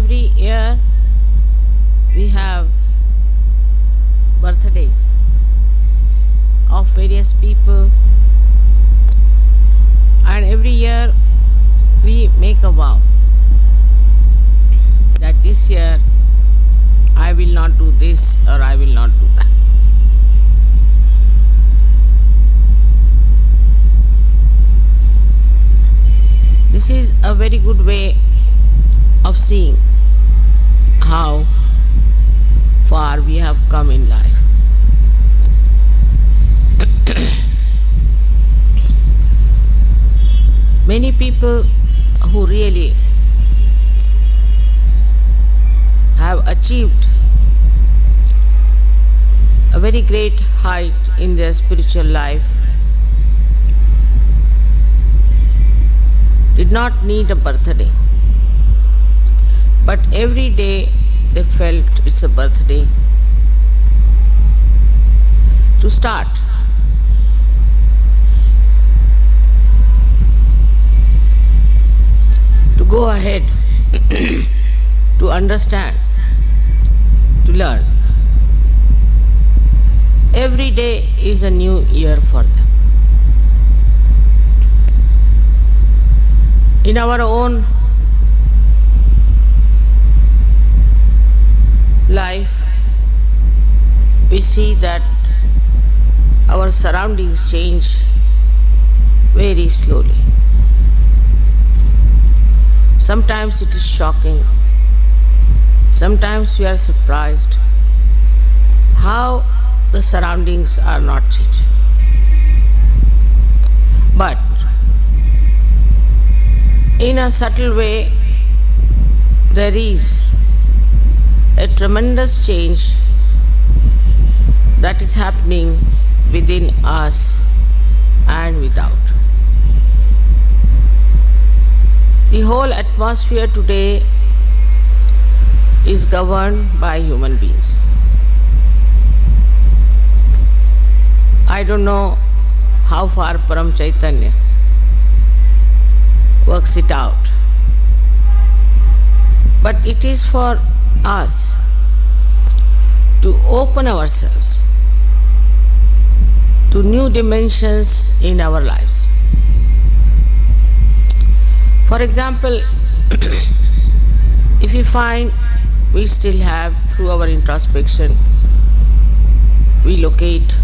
every year we have birthdays of various people, and every year we make a vow that this year I will not do this or I will not do that. This is a very good way of seeing how far we have come in life. Many people who really have achieved a very great height in their spiritual life did not need a birthday, but every day they felt it's a birthday to start. To go ahead, to understand, to learn. Every day is a new year for them. In our own life, we see that our surroundings change very slowly. Sometimes it is shocking. Sometimes we are surprised how the surroundings are not changing. But in a subtle way, there is a tremendous change that is happening within us and without. The whole atmosphere today is governed by human beings. I don't know how far Param Chaitanya works it out, but it is for us to open ourselves to new dimensions in our lives. For example, if we find we still have, through our introspection, we locate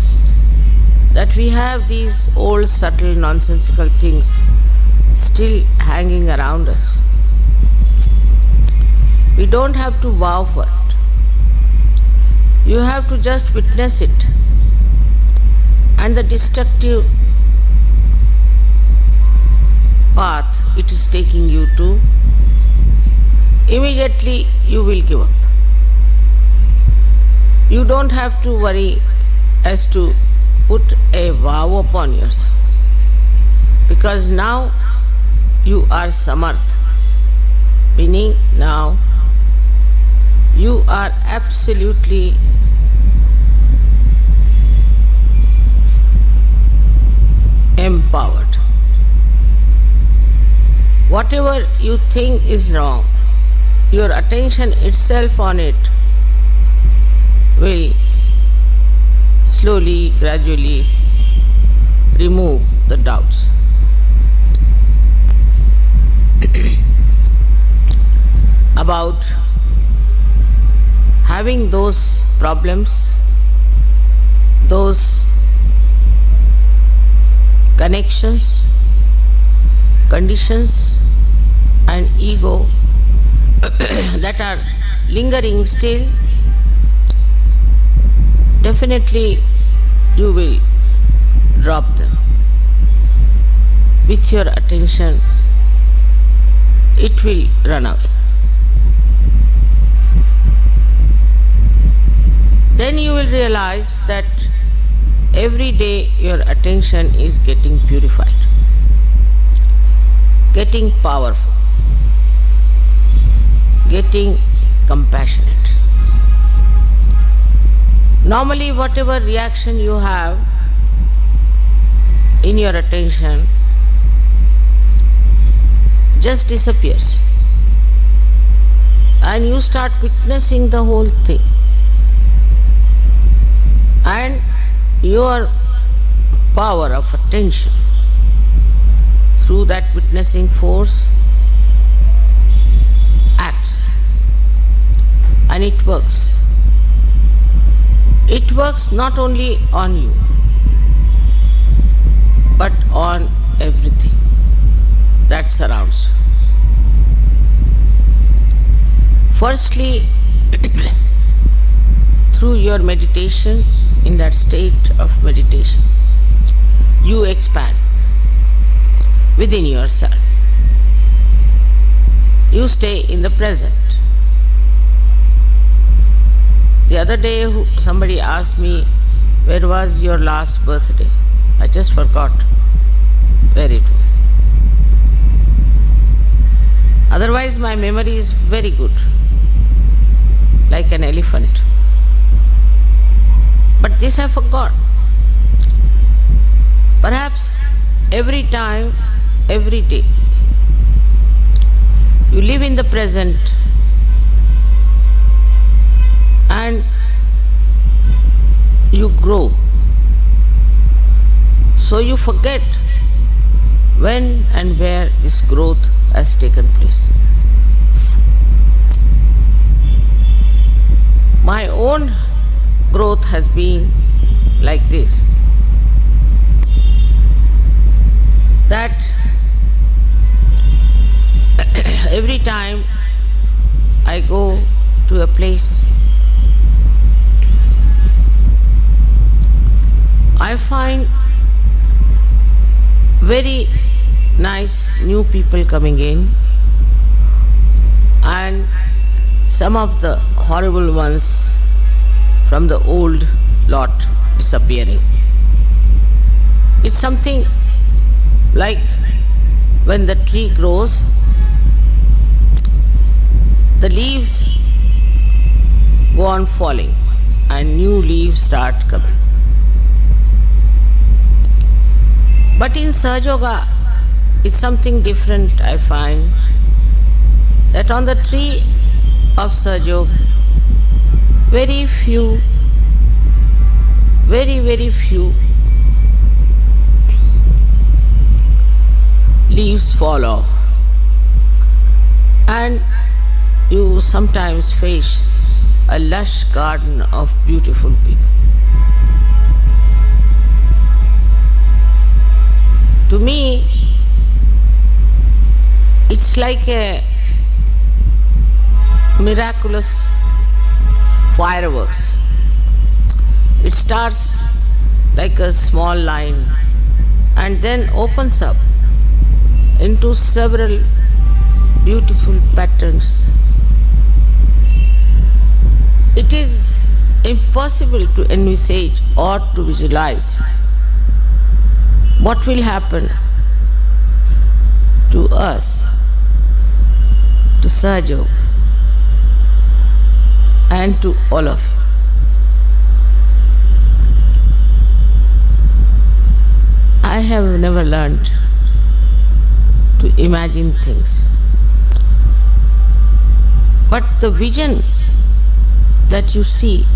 that we have these old, subtle, nonsensical things still hanging around us. We don't have to vow for it. You have to just witness it. And the destructive path it is taking you to, immediately you will give up. You don't have to worry as to put a vow upon yourself, because now you are samarth, meaning now you are absolutely empowered. Whatever you think is wrong, your attention itself on it will slowly, gradually remove the doubts. About having those problems, those connections, conditions and ego that are lingering still, definitely you will drop them. With your attention, it will run away. Then you will realize that every day your attention is getting purified, getting powerful, getting compassionate. Normally, whatever reaction you have in your attention just disappears. and you start witnessing the whole thing. And your power of attention through that witnessing force acts, and it works. It works not only on you but on everything that surrounds you. Firstly, through your meditation, in that state of meditation, you expand within yourself. You stay in the present. The other day, somebody asked me, where was your last birthday? I just forgot where it was. Otherwise, my memory is very good, like an elephant. But this I forgot. Perhaps every time, every day, you live in the present and you grow. So you forget when and where this growth has taken place. My own growth has been like this, that every time I go to a place, I find very nice new people coming in, and some of the horrible ones from the old lot disappearing. It's something like when the tree grows, the leaves go on falling and new leaves start coming. But in Sahaja Yoga, it's something different. I find that on the tree of Sahaja Yoga, very few leaves fall off, and you sometimes face a lush garden of beautiful people. To me, it's like a miraculous fireworks. It starts like a small line and then opens up into several beautiful patterns. It is impossible to envisage or to visualize what will happen to us, to Sahaja Yoga, and to all of you. I have never learned to imagine things, but the vision that you see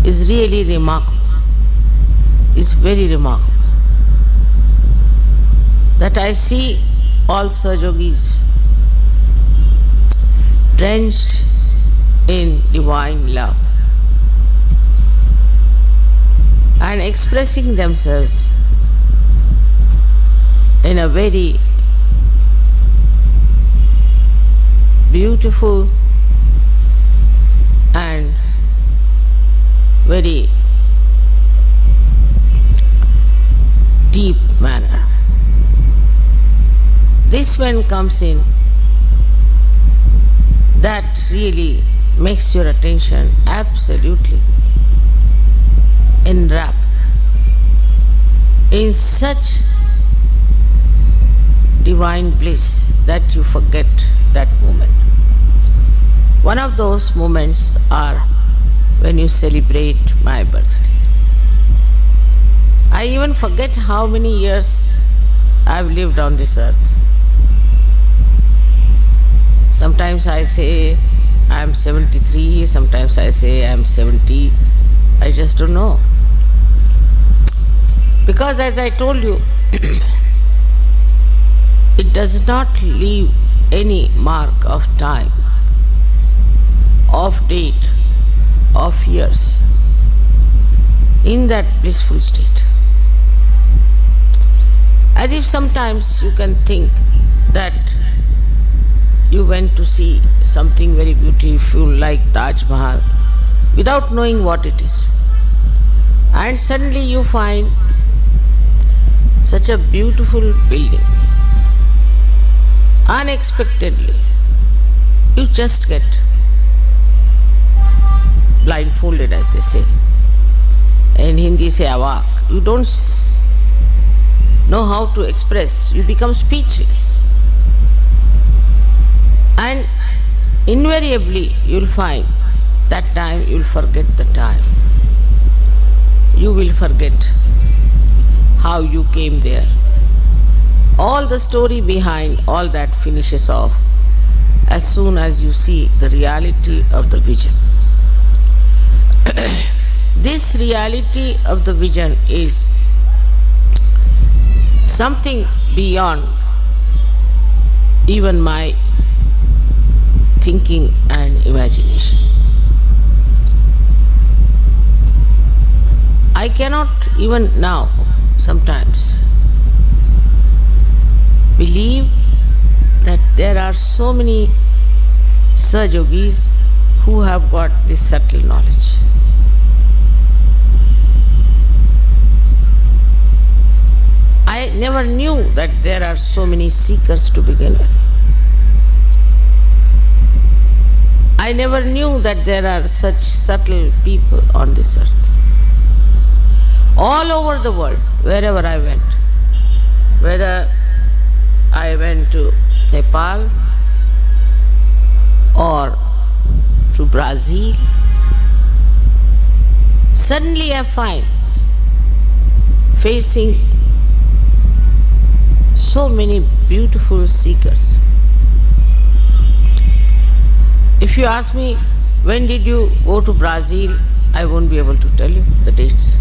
is really remarkable, is very remarkable. That I see all Sahaja Yogis drenched in divine love and expressing themselves in a very beautiful and very deep manner. This when comes in, that really makes your attention absolutely enwrapped in such divine bliss that you forget that moment. One of those moments are when you celebrate my birthday. I even forget how many years I've lived on this earth. Some Sometimes I say I am 73, sometimes I say I am 70. I just don't know. Because as I told you, it does not leave any mark of time, of date, of years in that blissful state. As if sometimes you can think that you went to see something very beautiful like Taj Mahal without knowing what it is. And suddenly you find such a beautiful building. Unexpectedly, you just get blindfolded, as they say. In Hindi say awak. You don't know how to express. You become speechless. And invariably you'll find that time you'll forget the time. You will forget how you came there. All the story behind all that finishes off as soon as you see the reality of the vision. This reality of the vision is something beyond even my thinking and imagination. I cannot even now sometimes believe that there are so many Sahajogis who have got this subtle knowledge. I never knew that there are so many seekers to begin with. I never knew that there are such subtle people on this earth. All over the world, wherever I went, whether I went to Nepal or to Brazil, suddenly I find facing so many beautiful seekers. If you ask me, when did you go to Brazil, I won't be able to tell you the dates.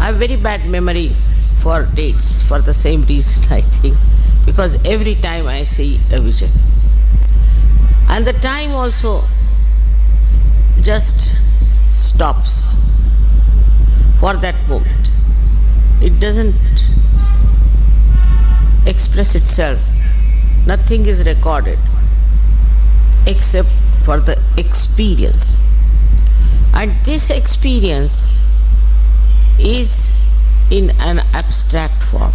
I have very bad memory for dates for the same reason, I think, because every time I see a vision. And the time also just stops for that moment. It doesn't express itself. Nothing is recorded except for the experience. And this experience is in an abstract form.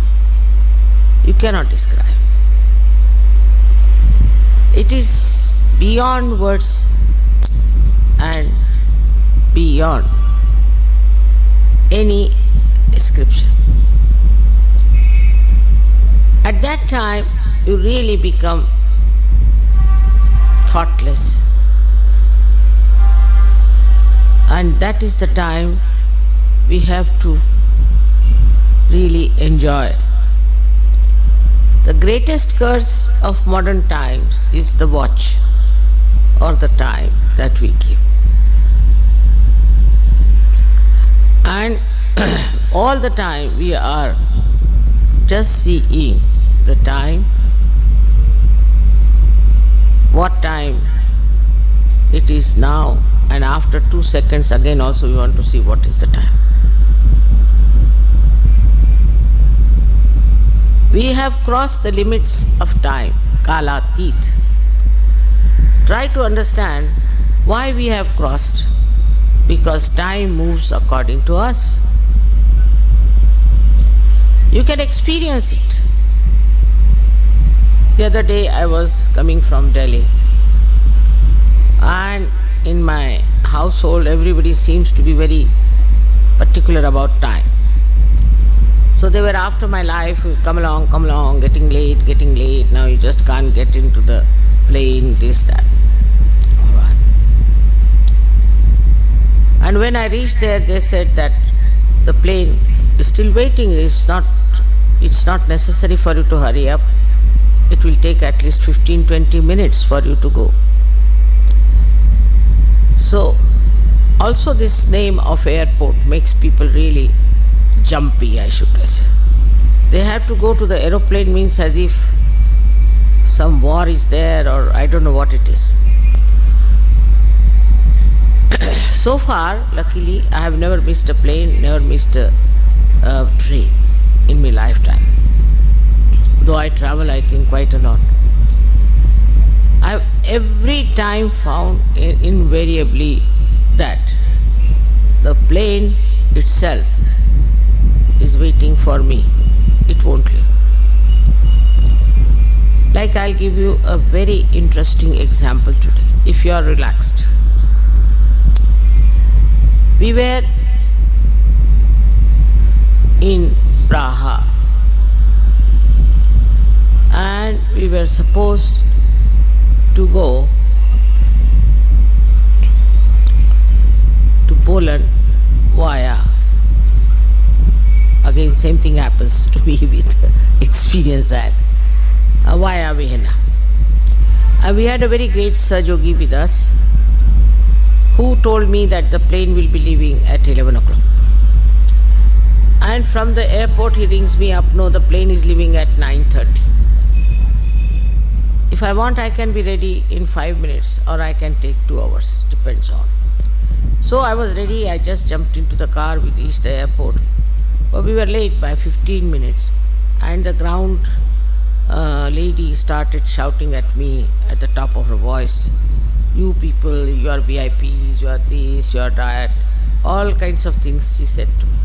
You cannot describe. It is beyond words and beyond any description. At that time, you really become thoughtless. And that is the time we have to really enjoy. The greatest curse of modern times is the watch or the time that we give. And all the time we are just seeing the time, what time it is now, and after 2 seconds again also we want to see what is the time. We have crossed the limits of time, Kalatit. Try to understand why we have crossed. Because time moves according to us. You can experience it. The other day I was coming from Delhi, and in my household everybody seems to be very particular about time. So they were after my life, come along, getting late, now you just can't get into the plane, this, that. All right. And when I reached there, they said that the plane is still waiting, it's not necessary for you to hurry up. it will take at least 15-20 minutes for you to go. So, also this name of airport makes people really jumpy, I should say. They have to go to the aeroplane means as if some war is there, or I don't know what it is. So far, luckily, I have never missed a plane, never missed a train in my lifetime. Though I travel, I think, quite a lot. I've every time found invariably that the plane itself is waiting for me. It won't leave. Like, I'll give you a very interesting example today, if you are relaxed. We were in Praha and we were supposed to go to Poland via, again same thing happens to me with experience that, via Vienna. And we had a very great Sajogi with us who told me that the plane will be leaving at 11 o'clock. And from the airport he rings me up, no, the plane is leaving at 9:30. If I want, I can be ready in 5 minutes or I can take 2 hours, depends on. So I was ready, I just jumped into the car, we reached the airport. But we were late by 15 minutes and the ground lady started shouting at me at the top of her voice, "You people, you are VIPs, you are this, you are that," all kinds of things she said to me.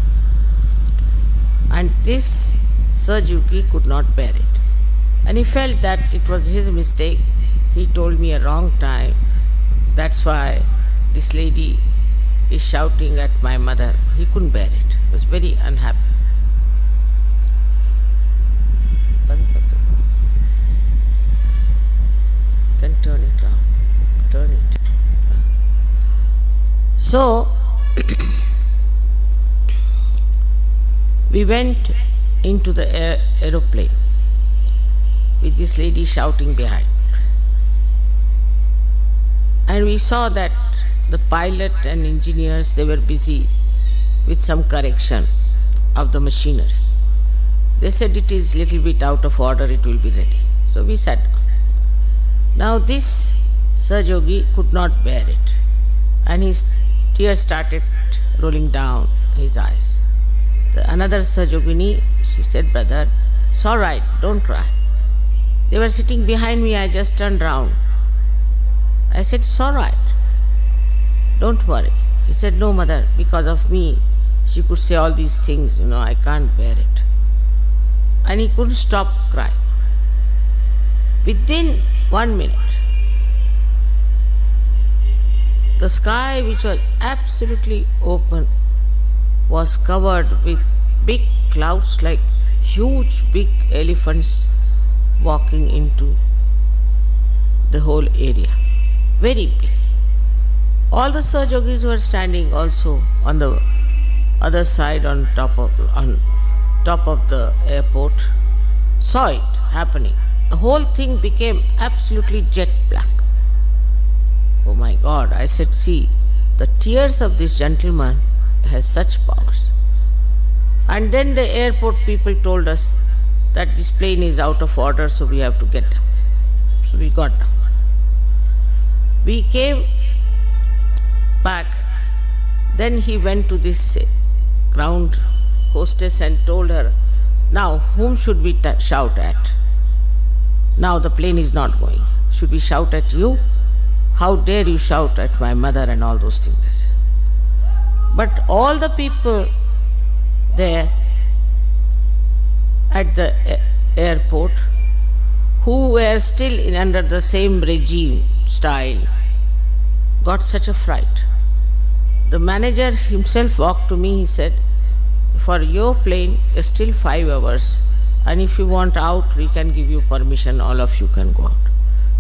And this Sajuki could not bear it. And he felt that it was his mistake. He told me a wrong time. That's why this lady is shouting at my mother. He couldn't bear it. He was very unhappy. Then turn it round. Turn it. So, we went into the aeroplane with this lady shouting behind. And we saw that the pilot and engineers, they were busy with some correction of the machinery. They said it is little bit out of order, it will be ready. So we sat down. Now this Sajogi could not bear it and his tears started rolling down his eyes. Another Sajogini, she said, "Brother, it's all right, don't cry." They were sitting behind me, I just turned round. I said, "It's all right, don't worry." He said, "No, mother, because of me, she could say all these things, I can't bear it." And he couldn't stop crying. Within 1 minute, the sky, which was absolutely open, was covered with big clouds like huge big elephants walking into the whole area. Very big. All the Sajogis were standing also on the other side on top of the airport, saw it happening. The whole thing became absolutely jet black. Oh my God, I said, see, the tears of this gentleman has such powers. And then the airport people told us that this plane is out of order, so we have to get down. So we got down. We came back. Then he went to this ground hostess and told her, "Now, whom should we shout at? Now the plane is not going. Should we shout at you? How dare you shout at my mother?" and all those things. But all the people there at the airport who were still under the same regime style got such a fright. The manager himself walked to me, he said, "For your plane is still 5 hours, and if you want out, we can give you permission, all of you can go out."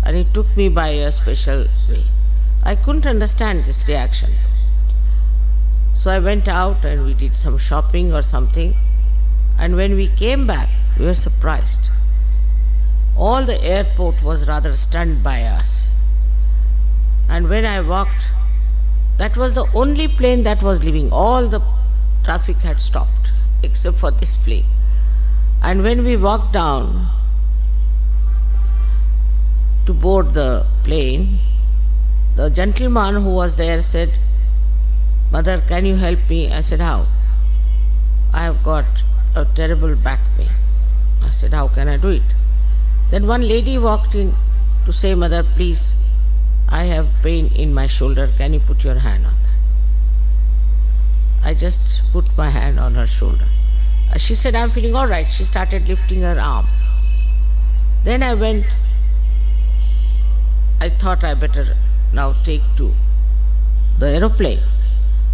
And he took me by a special way. I couldn't understand this reaction. So I went out and we did some shopping or something, and when we came back, we were surprised. All the airport was rather stunned by us. And when I walked, that was the only plane that was leaving. All the traffic had stopped except for this plane. And when we walked down to board the plane, the gentleman who was there said, "Mother, can you help me?" I said, "How?" "I have got a terrible back pain." I said, "How can I do it?" Then one lady walked in to say, "Mother, please, I have pain in my shoulder. Can you put your hand on that?" I just put my hand on her shoulder. She said, "I'm feeling all right." She started lifting her arm. Then I thought I better now take to the aeroplane.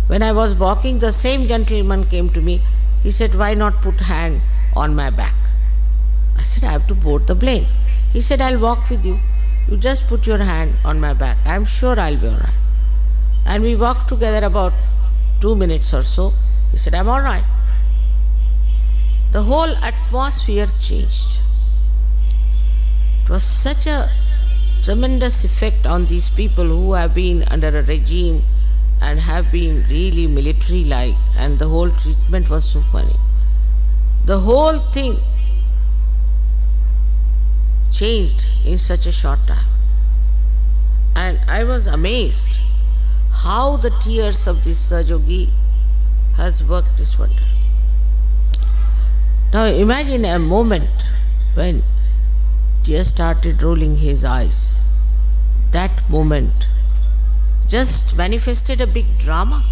When I was walking, the same gentleman came to me. He said, "Why not put hand on my back?" I said, "I have to board the plane." He said, "I'll walk with you. You just put your hand on my back. I'm sure I'll be all right." And we walked together about 2 minutes or so. He said, "I'm all right." The whole atmosphere changed. It was such a tremendous effect on these people who have been under a regime and have been really military-like, and the whole treatment was so funny. The whole thing changed in such a short time. And I was amazed how the tears of this Sajogi has worked this wonder. Now imagine a moment when tears started rolling his eyes. That moment just manifested a big drama.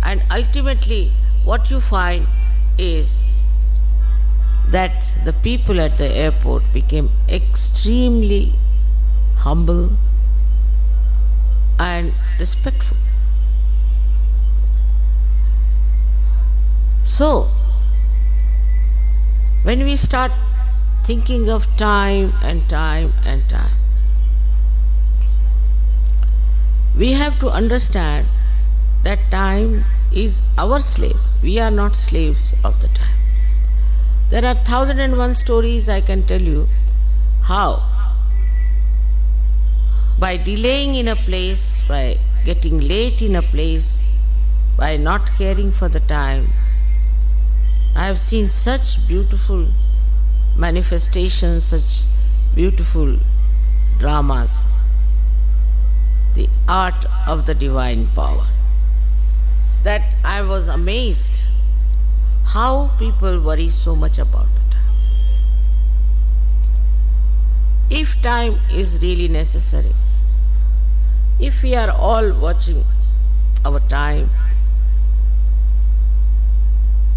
And ultimately what you find is that the people at the airport became extremely humble and respectful. So, when we start thinking of time and time and time, we have to understand that time is our slave. We are not slaves of the time. There are 1001 stories I can tell you how, by delaying in a place, by getting late in a place, by not caring for the time, I have seen such beautiful manifestations, such beautiful dramas, the art of the divine power, that I was amazed how people worry so much about it. If time is really necessary, if we are all watching our time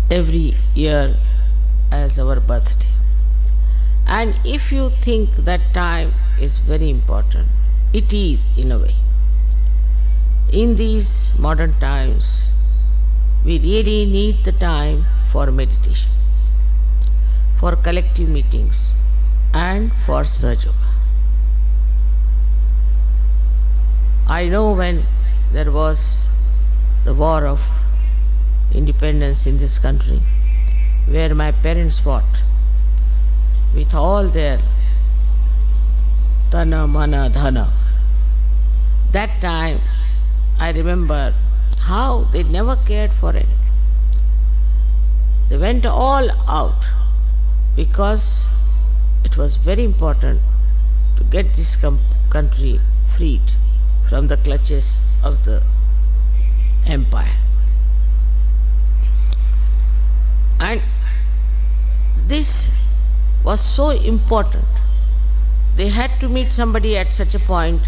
every year as our birthday, and if you think that time is very important, it is in a way. In these modern times, we really need the time for meditation, for collective meetings, and for Sahaja Yoga. I know when there was the war of independence in this country, where my parents fought with all their tana, mana, dhana. That time I remember how they never cared for anything. They went all out because it was very important to get this country freed from the clutches of the empire. And this was so important. They had to meet somebody at such a point.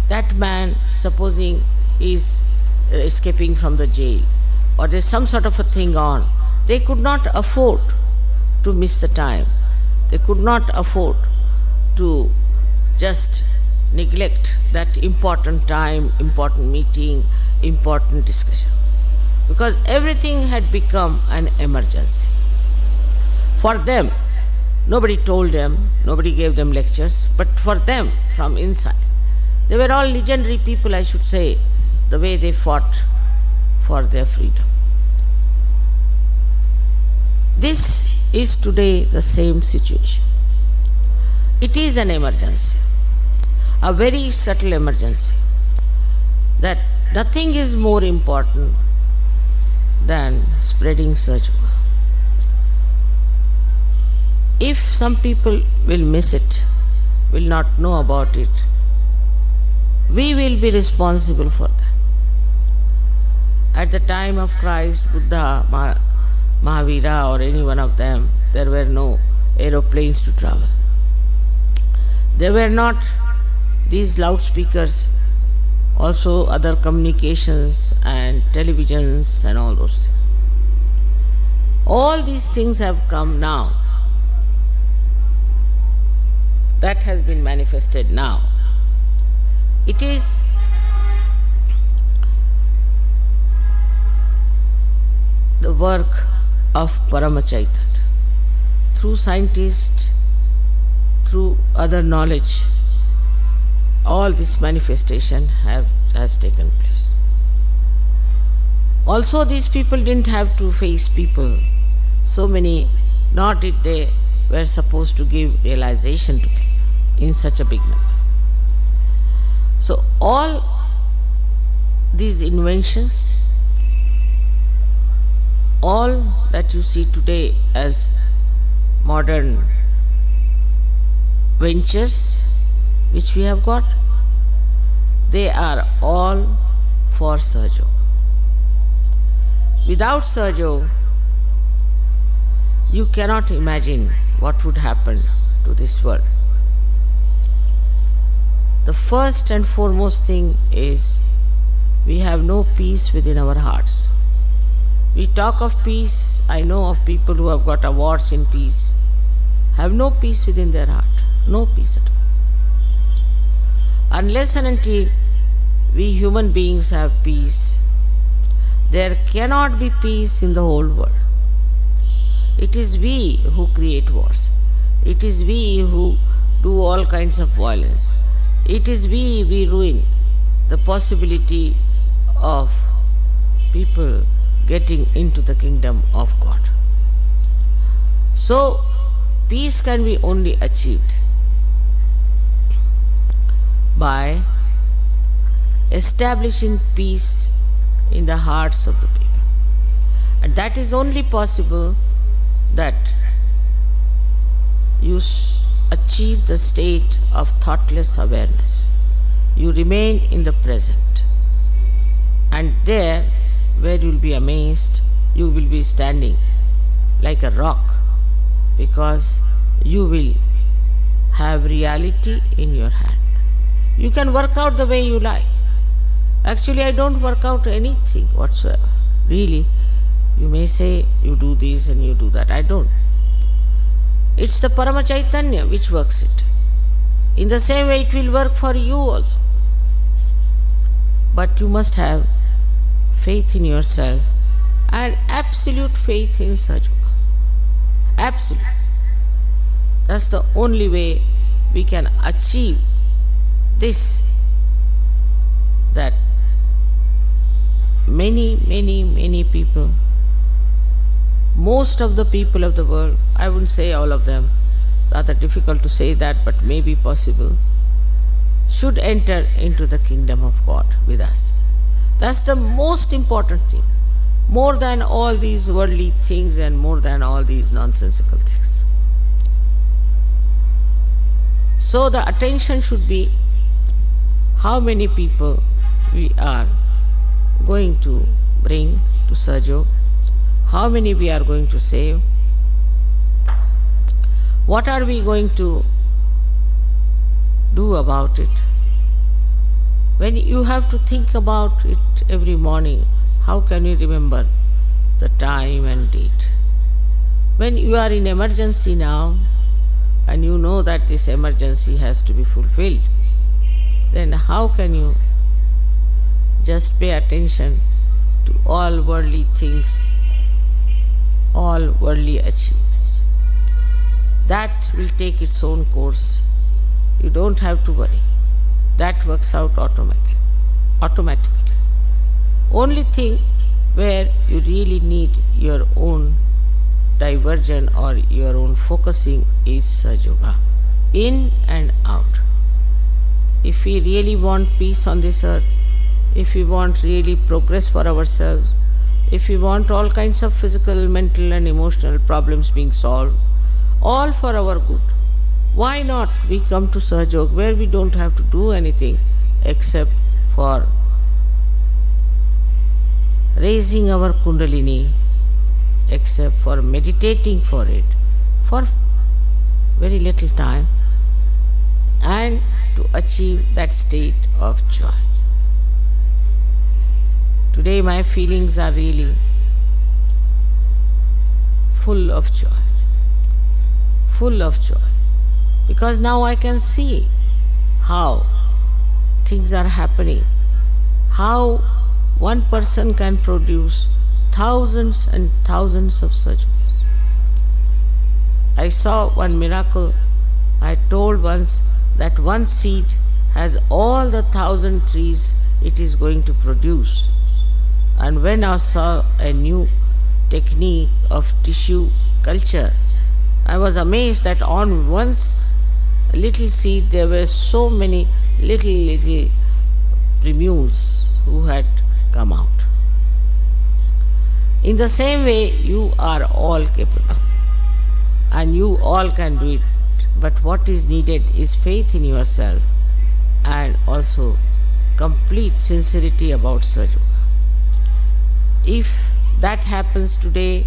That man, supposing is escaping from the jail, or there's some sort of a thing on, they could not afford to miss the time. They could not afford to just neglect that important time, important meeting, important discussion, because everything had become an emergency. For them, nobody told them, nobody gave them lectures, but for them, from inside, they were all legendary people, I should say, the way they fought for their freedom. This is today the same situation. It is an emergency, a very subtle emergency, that nothing is more important than spreading Sahaja. If some people will miss it, will not know about it, we will be responsible for that. At the time of Christ, Buddha, Mahavira, or any one of them, there were no aeroplanes to travel. There were not these loudspeakers, also other communications and televisions and all those things. All these things have come now. That has been manifested now. It is the work of Paramachaitan. Through scientists, through other knowledge, all this manifestation has taken place. Also, these people didn't have to face people. So many, nor did they were supposed to give realization to people in such a big number. So all these inventions, all that you see today as modern ventures which we have got, they are all for Sahaja. Without Sahaja, you cannot imagine what would happen to this world. The first and foremost thing is we have no peace within our hearts. We talk of peace. I know of people who have got awards in peace, have no peace within their heart. No peace at all. Unless and until we human beings have peace, there cannot be peace in the whole world. It is we who create wars. It is we who do all kinds of violence. It is we ruin the possibility of people getting into the kingdom of God. So, peace can be only achieved by establishing peace in the hearts of the people. And that is only possible that you achieve the state of thoughtless awareness. You remain in the present. And there, where you will be amazed, you will be standing like a rock, because you will have reality in your hand. You can work out the way you like. Actually, I don't work out anything whatsoever. Really, you may say you do this and you do that. I don't. It's the Parama Chaitanya which works it. In the same way, it will work for you also. But you must have faith in yourself and absolute faith in Sahaja. Absolute. That's the only way we can achieve this, that many people, most of the people of the world, I wouldn't say all of them, rather difficult to say that, but may be possible, should enter into the kingdom of God with us. That's the most important thing, more than all these worldly things and more than all these nonsensical things. So the attention should be how many people we are going to bring to Sahaja, how many we are going to save, what are we going to do about it. When you have to think about it every morning, how can you remember the time and date? When you are in emergency now, and you know that this emergency has to be fulfilled, then how can you just pay attention to all worldly things, all worldly achievements? That will take its own course. You don't have to worry. That works out automatically. Only thing where you really need your own diversion or your own focusing is Sahaja. in and out. If we really want peace on this earth, if we want really progress for ourselves, if we want all kinds of physical, mental and emotional problems being solved, all for our good, why not we come to Sahajog where we don't have to do anything except for raising our Kundalini, except for meditating for it for very little time and to achieve that state of joy. Today my feelings are really full of joy, because now I can see how things are happening, how one person can produce thousands and thousands of such. I saw one miracle. I told once that one seed has all the 1,000 trees it is going to produce. And when I saw a new technique of tissue culture, I was amazed that on one little seed there were so many little primmules who had come out. In the same way, you are all capable and you all can do it. But what is needed is faith in yourself and also complete sincerity about Sahaja. If that happens today,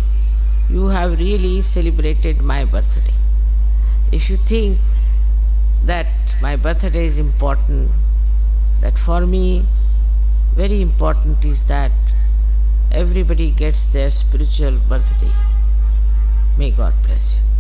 you have really celebrated my birthday. If you think that my birthday is important, that for me very important is that everybody gets their spiritual birthday. May God bless you.